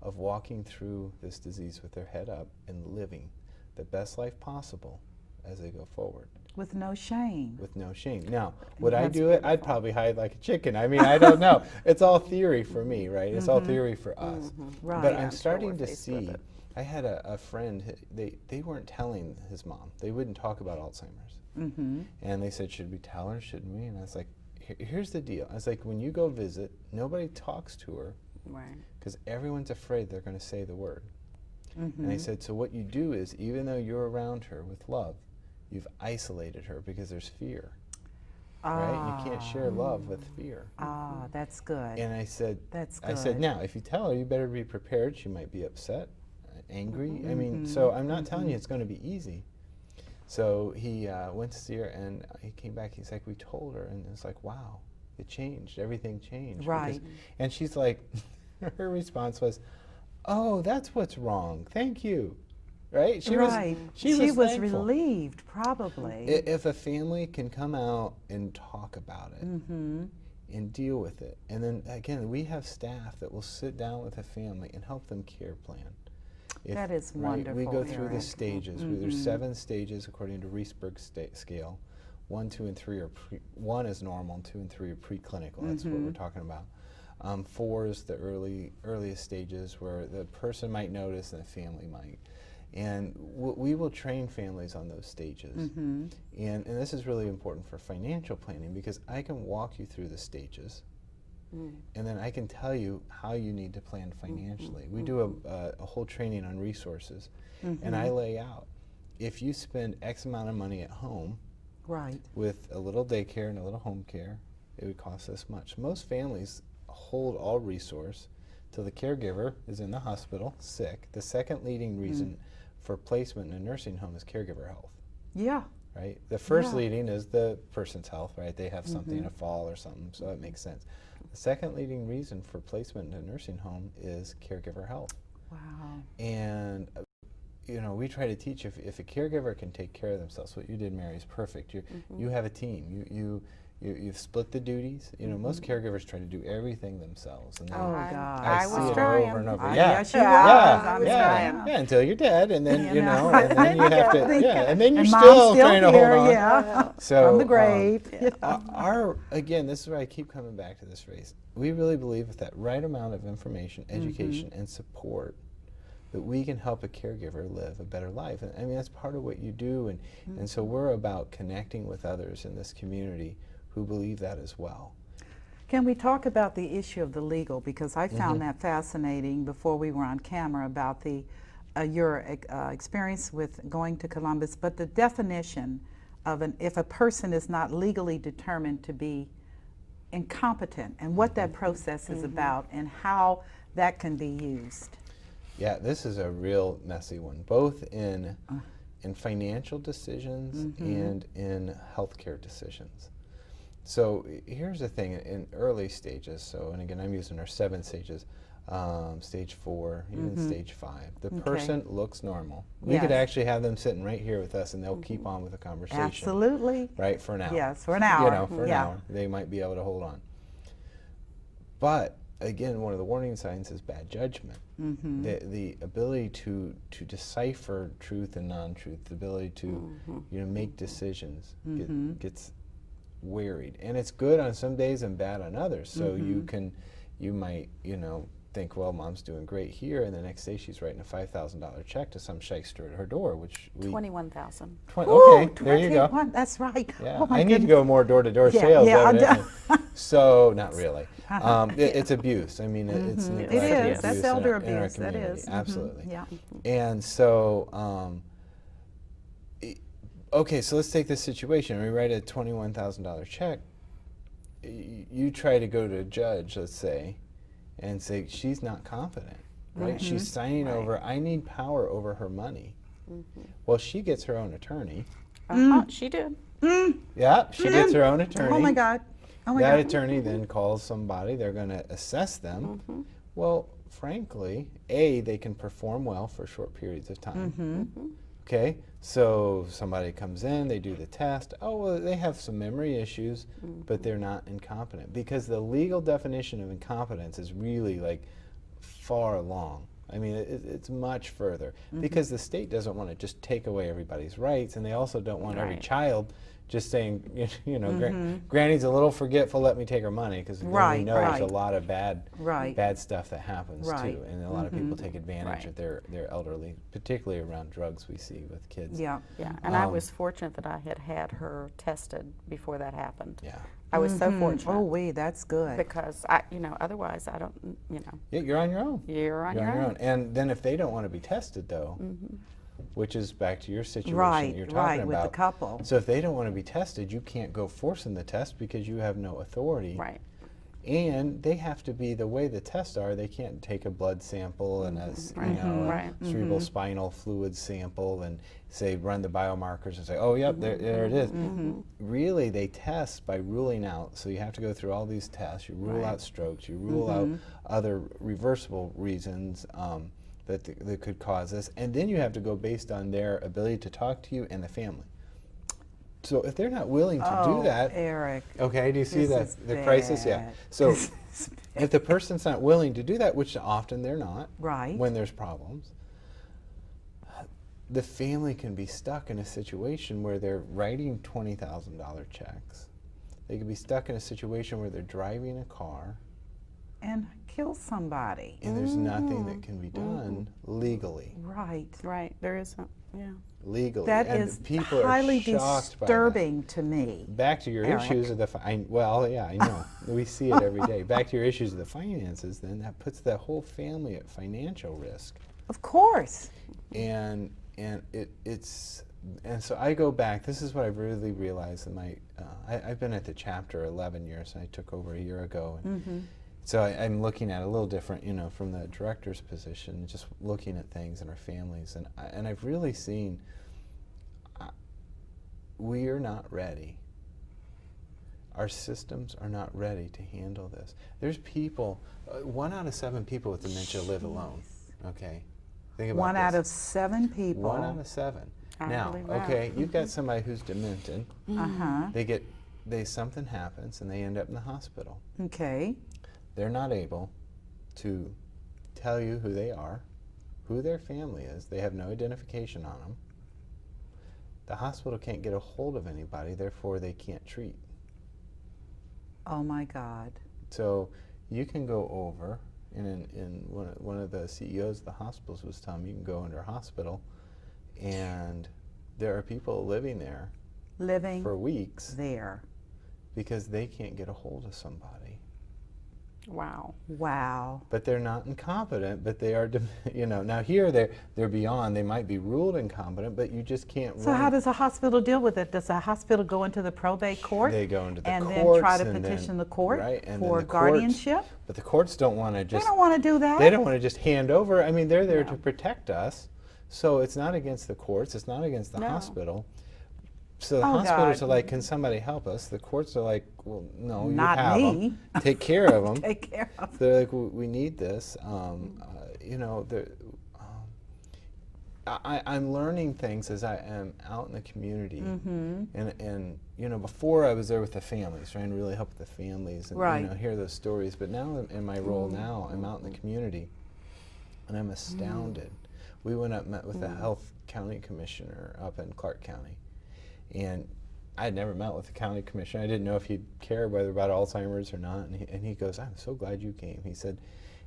of walking through this disease with their head up and living the best life possible as they go forward. With no shame. With no shame. Now, would I That's do it? I'd probably hide like a chicken. I mean, I don't know. It's all theory for me, right? It's all theory for us. Right. But Yeah, I'm starting to faced with see, it. I had a friend, they weren't telling his mom. They wouldn't talk about Alzheimer's. And they said, should we tell her, shouldn't we? And I was like, here's the deal. I was like, when you go visit, nobody talks to her Right. because everyone's afraid they're going to say the word. And I said, so what you do is, even though you're around her with love, you've isolated her because there's fear. Right? You can't share love with fear. Ah, that's good. And I said, That's I said, good. now, if you tell her, you better be prepared. She might be upset, angry. I mean, so I'm not telling you it's going to be easy. So he went to see her, and he came back. He's like, we told her, and it's like, wow, it changed. Everything changed. Right. And she's like, her response was, oh, that's what's wrong. Thank you. Right? She right. was She was thankful. relieved, probably. If a family can come out and talk about it and deal with it, and then again, we have staff that will sit down with a family and help them care plan. That is We wonderful, go through the Eric. stages. There's 7 stages according to Reesburg scale. 1, 2, and 3 are 1 is normal, and 2 and 3 are preclinical. That's what we're talking about. 4 is the earliest stages where the person might notice and the family might. And we will train families on those stages. And this is really important for financial planning because I can walk you through the stages and then I can tell you how you need to plan financially. We do a whole training on resources and I lay out, if you spend X amount of money at home Right. with a little daycare and a little home care, it would cost this much. Most families hold all resource till the caregiver is in the hospital, sick. The second leading reason for placement in a nursing home is caregiver health, Yeah. right? The first Yeah. leading is the person's health, right? They have something, a fall or something, so it makes sense. The second leading reason for placement in a nursing home is caregiver health. Wow. And you know, we try to teach if a caregiver can take care of themselves, what you did, Mary, is perfect. You have a team. You've split the duties. You know, most caregivers try to do everything themselves. And Oh, I- God. I see was it trying. over and over. I- Yeah, yes, you Yeah, was. I I'm was trying. trying. yeah, until you're dead, and then You you know, know. and then you have to, and then you're And still Mom's trying to here, hold on. yeah. So From the grave. again, this is where I keep coming back to this phrase. We really believe with that right amount of information, education, and support, that we can help a caregiver live a better life. And I mean, that's part of what you do, and so we're about connecting with others in this community who believe that as well. Can we talk about the issue of the legal? Because I found that fascinating before we were on camera about the your experience with going to Columbus, but the definition of if a person is not legally determined to be incompetent, and what that process is about, and how that can be used. Yeah, this is a real messy one, both in financial decisions and in healthcare decisions. So here's the thing, in early stages, so, and again, I'm using our 7 stages, stage 4, even stage 5. The person looks normal. We could Yes. actually have them sitting right here with us and they'll keep on with the conversation. Absolutely. Right, for an hour. Yes, for an hour. You know, for an Yeah. hour. They might be able to hold on. But again, one of the warning signs is bad judgment. The ability to decipher truth and non-truth, the ability to you know, make decisions gets wearied. And it's good on some days and bad on others. So you might, you know, think, well, Mom's doing great here, and the next day she's writing a $5,000 check to some shyster at her door, which we 21,000. okay, there you go. 21, that's right. Yeah, Oh, my I need to goodness. go more door-to-door Yeah, sales. yeah, evidently. So, not really. It's abuse. I mean, it's neglect. It and is. That's abuse elder in our abuse. That community. is. Absolutely. Yeah. And so, okay, so let's take this situation. We write a $21,000 check. You try to go to a judge, let's say, and say, she's not confident, right? She's signing over, I need power over her money. Well, she gets her own attorney. She did. Yeah, she gets her own attorney. Oh my God. Oh my That God. attorney then calls somebody, they're going to assess them. Well, frankly, they can perform well for short periods of time. Okay, so somebody comes in, they do the test. Oh, well, they have some memory issues, but they're not incompetent. Because the legal definition of incompetence is really like far along. I mean, it's much further because the state doesn't want to just take away everybody's rights, and they also don't want every child just saying, Granny's a little forgetful, let me take her money, because we know there's a lot of bad stuff that happens too, and a lot of people take advantage of their elderly, particularly around drugs we see with kids. Yeah, and I was fortunate that I had her tested before that happened. Yeah. I was so fortunate. Oh, that's good. Because otherwise I don't, Yeah, you're on your own. You're on your own. And then if they don't want to be tested, though, which is back to your situation that you're talking about. With the couple. So if they don't want to be tested, you can't go forcing the test because you have no authority. Right. And they have to be the way the tests are. They can't take a blood sample and a cerebral spinal fluid sample and say run the biomarkers and say, oh, yep, there it is. Really, they test by ruling out. So you have to go through all these tests. You rule out strokes. You rule out other reversible reasons that could cause this, and then you have to go based on their ability to talk to you and the family. So if they're not willing to do that, Eric, okay, do you see the crisis? Yeah. So if the person's not willing to do that, which often they're not, when there's problems, the family can be stuck in a situation where they're writing $20,000 checks. They could be stuck in a situation where they're driving a car and kill somebody. And there's nothing that can be done legally. Right. There isn't. Yeah. Legally. That and is people highly are shocked disturbing by that. To me. Back to your issues of the I know. We see it every day. Back to your issues of the finances, then that puts the whole family at financial risk. Of course. And so I go back. This is what I've really realized in my. I've been at the chapter 11 years, and I took over a year ago. And so I'm looking at it a little different, from the director's position, just looking at things in our families, and I've really seen we are not ready. Our systems are not ready to handle this. There's people, 1 out of 7 people with dementia live alone. Okay, think about 1 this. out of 7 people. 1 out of 7. Now, okay, you've got somebody who's demented. Something happens and they end up in the hospital. Okay. They're not able to tell you who they are, who their family is. They have no identification on them. The hospital can't get a hold of anybody, therefore they can't treat. Oh my God. So you can go over, and in one of the CEOs of the hospitals was telling me you can go into a hospital, and there are people living there for weeks there because they can't get a hold of somebody. Wow. But they're not incompetent, but they are, now here they're beyond, they might be ruled incompetent, but you just can't So how does a hospital deal with it? Does a hospital go into the probate court? They go into the courts. And then try to petition the court for guardianship? But the courts don't want to just... They don't want to do that. They don't want to just hand over. I mean, they're there to protect us. So it's not against the courts, it's not against the hospital. So the hospitals are like, can somebody help us? The courts are like, well, no, you have them. Take care of them. Take care of them. They're like, we need this. I'm learning things as I am out in the community. And before I was there with the families, trying to really help the families and hear those stories. But now in my role now, I'm out in the community, and I'm astounded. We went up and met with the health county commissioner up in Clark County. And I had never met with the county commissioner. I didn't know if he'd care whether about Alzheimer's or not. And he goes, I'm so glad you came.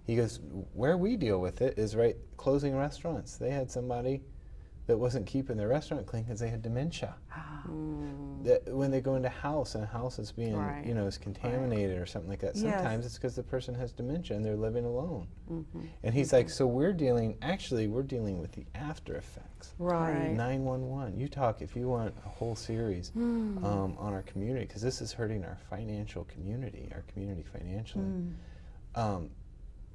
He goes, where we deal with it is closing restaurants. They had somebody that wasn't keeping their restaurant clean because they had dementia. That when they go into house and a house is being, is contaminated or something like that, sometimes it's because the person has dementia and they're living alone. And he's like, so we're dealing with the after effects. 911. If you want a whole series on our community, because this is hurting our community financially.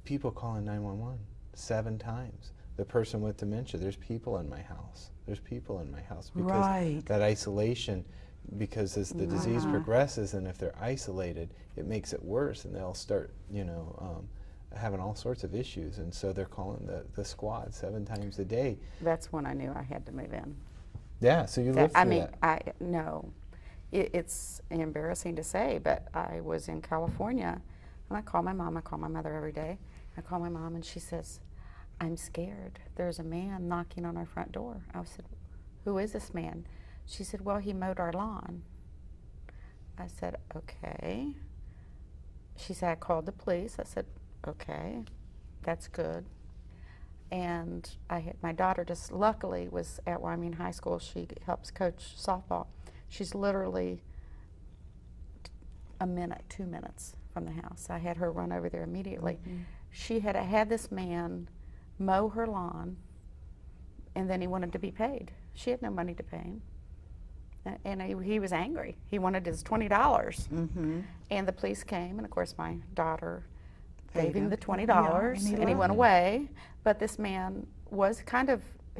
People calling 911 7 times. The person with dementia, there's people in my house. Because that isolation, because as the disease progresses and if they're isolated, it makes it worse and they'll start, having all sorts of issues. And so they're calling the squad 7 times a day. That's when I knew I had to move in. Yeah, so you lived through that. It's embarrassing to say, but I was in California and I call my mom, I call my mother every day. I call my mom and she says, I'm scared. There's a man knocking on our front door. I said, who is this man? She said, well, he mowed our lawn. I said, okay. She said, I called the police. I said, okay, that's good. And my daughter just luckily was at Wyoming High School. She helps coach softball. She's literally a minute, 2 minutes from the house. I had her run over there immediately. Mm-hmm. She had this man mow her lawn, and then he wanted to be paid. She had no money to pay him. And he was angry. He wanted his $20. Mm-hmm. And the police came, and of course my daughter gave him the $20, and he went away. But this man was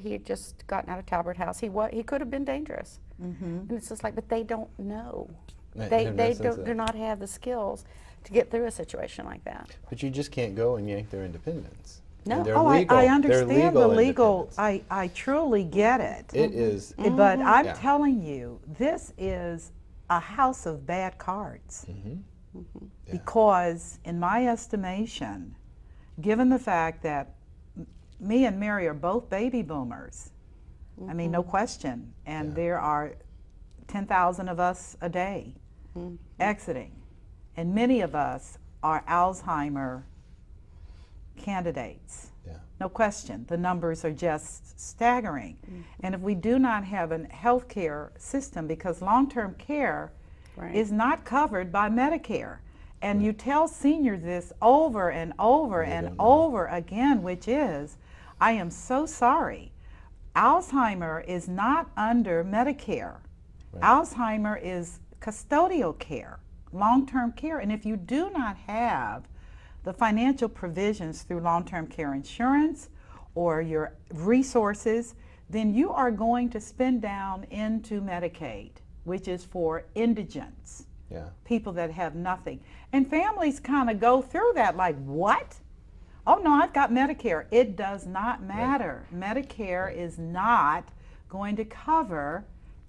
he had just gotten out of Talbot House. He could have been dangerous. Mm-hmm. And it's just like, but they don't know. They do not have the skills to get through a situation like that. But you just can't go and yank their independence. No. I understand the legal. I truly get it. It is. But I'm telling you, this is a house of bad cards. Mm-hmm. Mm-hmm. Yeah. Because, in my estimation, given the fact that me and Mary are both baby boomers, I mean, no question, and there are 10,000 of us a day exiting, and many of us are Alzheimer candidates. Yeah. No question. The numbers are just staggering. Mm-hmm. And if we do not have a health care system, because long-term care is not covered by Medicare, and you tell seniors this over and over and over again, which is, I am so sorry, Alzheimer is not under Medicare. Right. Alzheimer is custodial care, long-term care, and if you do not have the financial provisions through long-term care insurance or your resources, then you are going to spend down into Medicaid, which is for indigents, people that have nothing. And families kind of go through that like, what? Oh no, I've got Medicare. It does not matter. Right. Medicare is not going to cover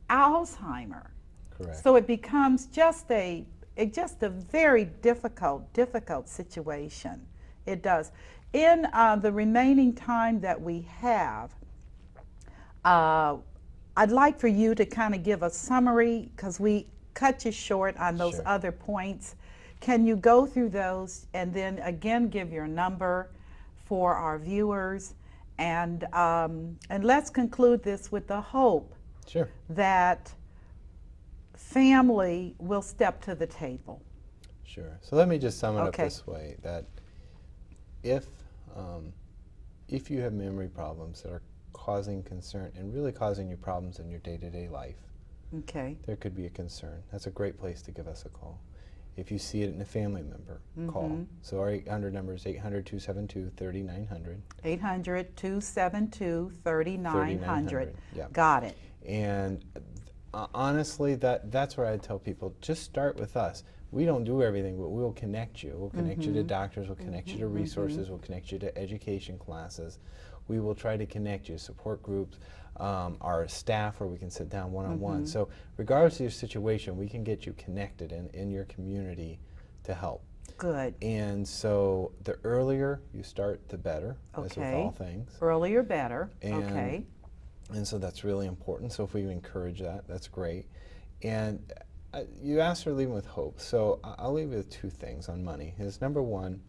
Alzheimer. Correct. So it becomes just a very difficult situation. It does. In the remaining time that we have, I'd like for you to kind of give a summary, because we cut you short on those other points. Can you go through those and then again give your number for our viewers, and let's conclude this with the hope that family will step to the table. Sure. So let me just sum it up this way, that if you have memory problems that are causing concern and really causing you problems in your day-to-day life, there could be a concern. That's a great place to give us a call. If you see it in a family member, call. So our 800 number is 800-272-3900. 800-272-3900. Yeah. Got it. And honestly, that's where I tell people, just start with us. We don't do everything, but we'll connect you. We'll connect you to doctors, we'll connect you to resources, we'll connect you to education classes. We will try to connect you to support groups, our staff where we can sit down one-on-one. So regardless of your situation, we can get you connected in your community to help. Good. And so the earlier you start, the better, as with all things. Earlier, better. And so that's really important. So if we encourage that, that's great. And you asked for leaving with hope. So I'll leave you with two things on money. Is number one,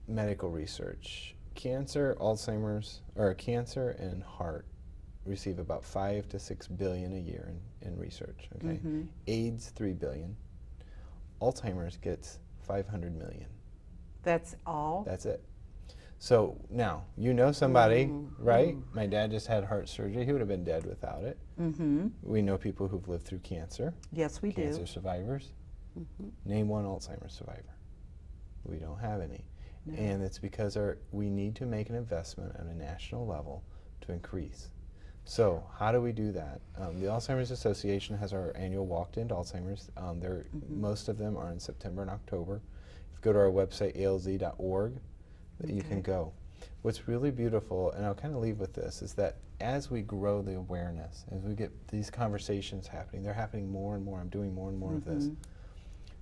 medical research. Cancer, Alzheimer's, or cancer and heart receive about 5 to 6 billion a year in research. Okay, AIDS 3 billion. Alzheimer's gets 500 million. That's all. That's it. So now you know somebody, right? My dad just had heart surgery. He would have been dead without it. We know people who've lived through cancer. Yes, we do. Cancer survivors. Name one Alzheimer's survivor. We don't have any. No. And it's because we need to make an investment on a national level to increase. So how do we do that? The Alzheimer's Association has our annual Walk to End Alzheimer's. Most of them are in September and October. If you go to our website, alz.org, you can go. What's really beautiful, and I'll kind of leave with this, is that as we grow the awareness, as we get these conversations happening, they're happening more and more. I'm doing more and more of this.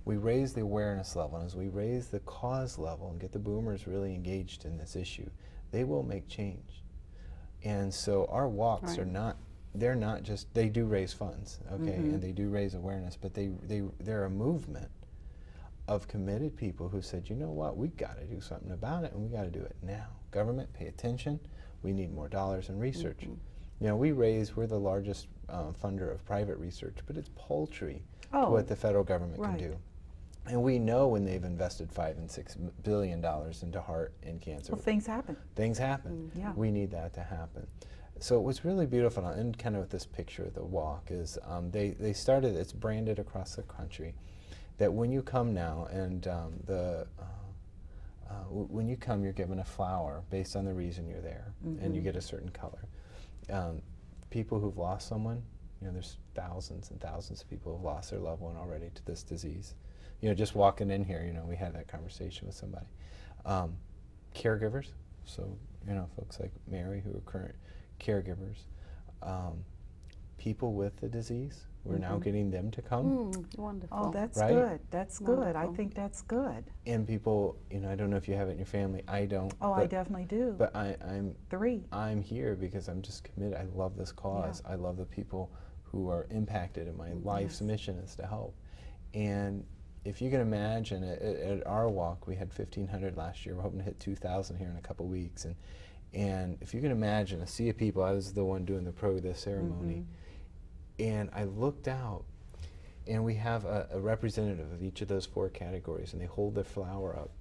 we raise the awareness level, and as we raise the cause level and get the boomers really engaged in this issue, they will make change. And so our walks are not, they're not just, they do raise funds, okay, and they do raise awareness, but they're a movement of committed people who said, you know what, we've got to do something about it, and we got to do it now. Government, pay attention. We need more dollars in research. You know, we're the largest funder of private research, but it's paltry to what the federal government can do. And we know when they've invested $5 and $6 billion into heart and cancer. Well, things happen. Things happen. We need that to happen. So what's really beautiful, and kind of with this picture of the walk, is they started, it's branded across the country, that when you come now, and when you come, you're given a flower based on the reason you're there, and you get a certain color. People who've lost someone, you know, there's thousands and thousands of people who've lost their loved one already to this disease. You know, just walking in here, you know, we had that conversation with somebody. Caregivers, so, you know, folks like Mary who are current caregivers. People with the disease, we're now getting them to come. Wonderful. Oh, that's right? good. That's good. Wonderful. I think that's good. And people, you know, I don't know if you have it in your family. I don't. Oh, I definitely do. But I'm 3. I'm here because I'm just committed. I love this cause. I love the people who are impacted, and my life's mission is to help. And if you can imagine, at our walk, we had 1,500 last year. We're hoping to hit 2,000 here in a couple weeks. And if you can imagine a sea of people, I was the one doing the ceremony, and I looked out, and we have a representative of each of those 4 categories, and they hold their flower up.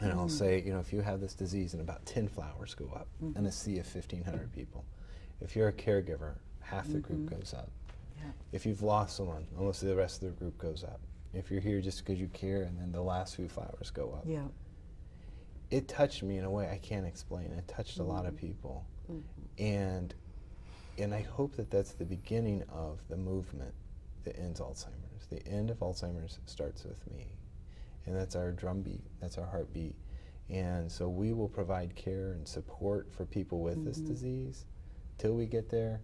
And I'll say, you know, if you have this disease, and about 10 flowers go up in a sea of 1,500 people. If you're a caregiver, half the group goes up. If you've lost someone, almost the rest of the group goes up. If you're here just because you care, and then the last few flowers go up. It touched me in a way I can't explain. It touched a lot of people. And I hope that that's the beginning of the movement that ends Alzheimer's. The end of Alzheimer's starts with me. And that's our drumbeat, that's our heartbeat. And so we will provide care and support for people with this disease till we get there.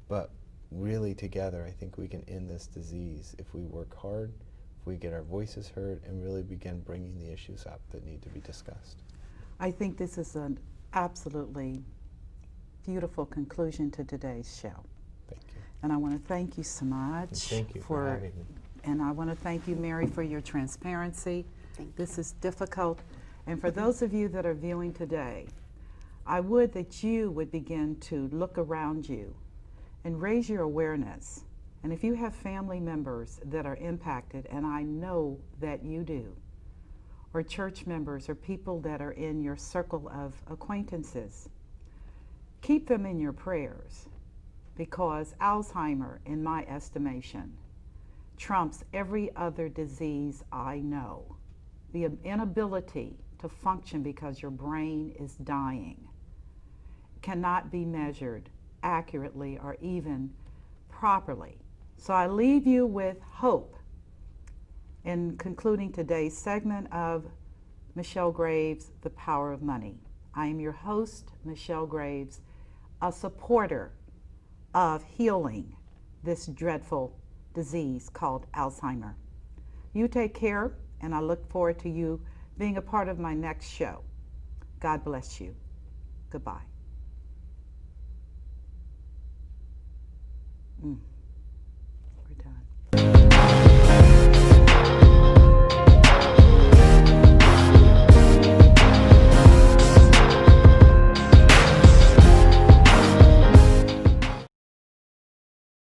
But really together, I think we can end this disease if we work hard, if we get our voices heard, and really begin bringing the issues up that need to be discussed. I think this is an absolutely beautiful conclusion to today's show. Thank you. And I want to thank you so much. Thank you for having me. And I want to thank you, Mary, for your transparency. Thank This is difficult. And for those of you that are viewing today, I would that you would begin to look around you and raise your awareness. And if you have family members that are impacted, and I know that you do, or church members or people that are in your circle of acquaintances, keep them in your prayers, because Alzheimer, in my estimation, trumps every other disease I know. The inability to function because your brain is dying cannot be measured accurately or even properly. So I leave you with hope in concluding today's segment of Michelle Graves, The Power of Money. I am your host, Michelle Graves, a supporter of healing this dreadful disease called Alzheimer. You take care, and I look forward to you being a part of my next show. God bless you. Goodbye.